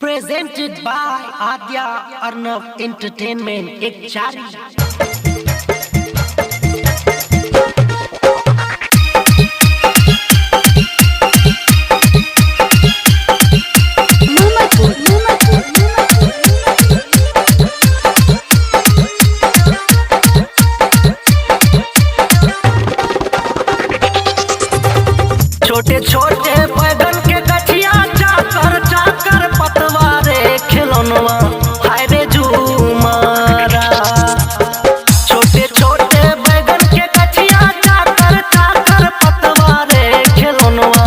Presented by Adya Arnav Entertainment, एक चारी। छोटे छोटे बैगन के गछिया चाकर चाकर पतवारे खिलौनवा हाय रे झूमरा। छोटे छोटे बैगन के गछिया चाकर चाकर पतवारे खिलौनवा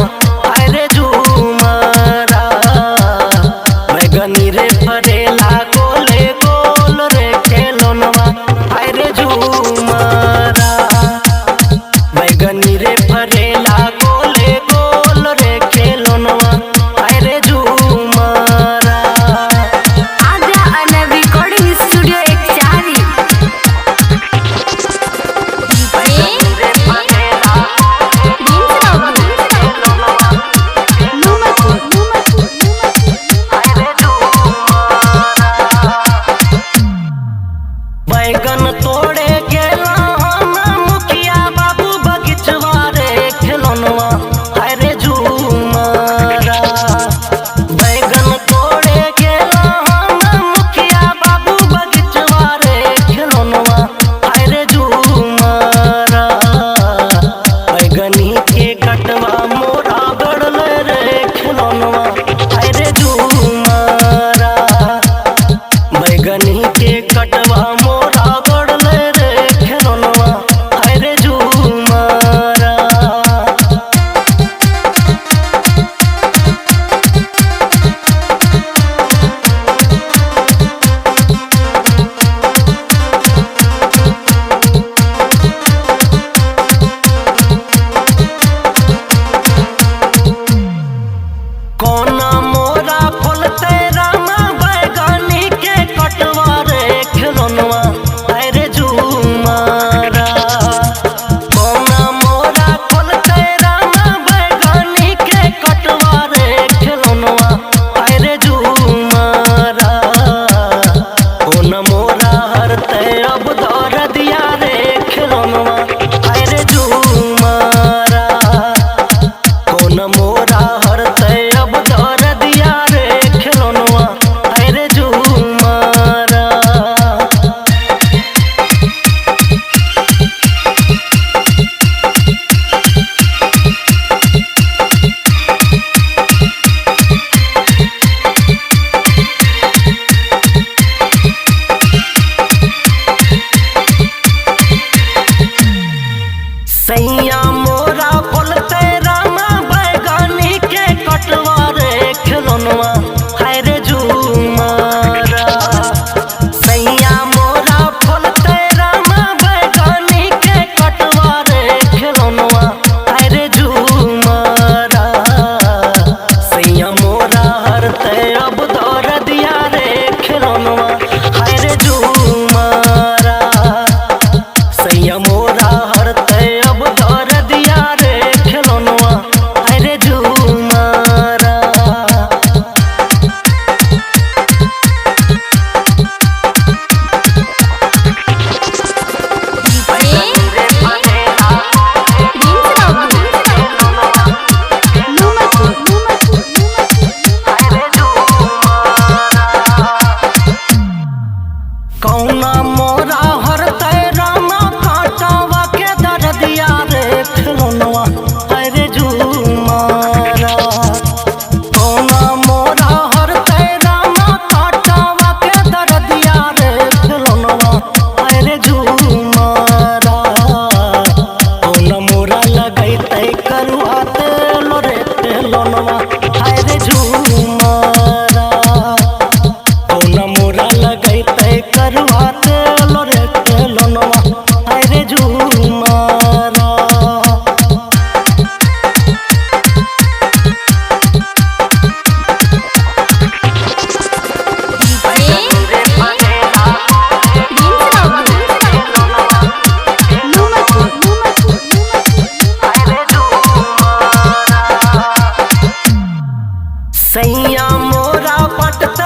हाय रे झूमरा। बैगनी रे फरेला गोले गोल रे खिलौनवा हाय रे झूमरा। बैगनी रे फरेला बैगन तोड़े गेला मुखिया बाबू बगीचवा रे खिलौनवा हाय रे झूमरा। बैगन तोड़े गेला मुखिया बाबू बगीचवा रे खिलौनवा हाय रे झूमरा। बैगनी के कटवा मोरा गड़ल रे खिलौनवा हाय रे झूमरा। बैगनी के कटवा कोना मोरा फलते रामा बैगनी के कटवा रे खिलौनवा हाय रे झूमरा। कोना मोरा फलते रामा बैगनी के कटवा रे खिलौनवा हाय रे झूमरा। कोना मोरा हरते अब दौर दिया रे खिलौनवा हाय रे झूमरा। कोना मोरा हरते सैया मोरा फलते रामा बैगनी के कटवा रे खिलौनवा हाय रे झूमरा। सैया मोरा फलते रामा बैगनी के कटवा रे खिलौनवा हाय रे झूमरा। सैया मोरा हरते अब दौर दिया रे खिलौनवा हाय रे झूमरा। सैया मोरा हरते कौना मोरा हरते रामा कांटावा के दर दिया रे खिलौनवा हाय रे झूमरा। कौना मोरा हरते रामा कांटावा के दर दिया रे खिलौनवा हाय रे झूमरा। कौना मोरा लगैते करुआ तेल रे खिलौनवा हाय रे झूमरा। कौना मोरा लगैते करुआ तेल रे खिलौनवा हाय रे झूमरा। सैया मोरा पट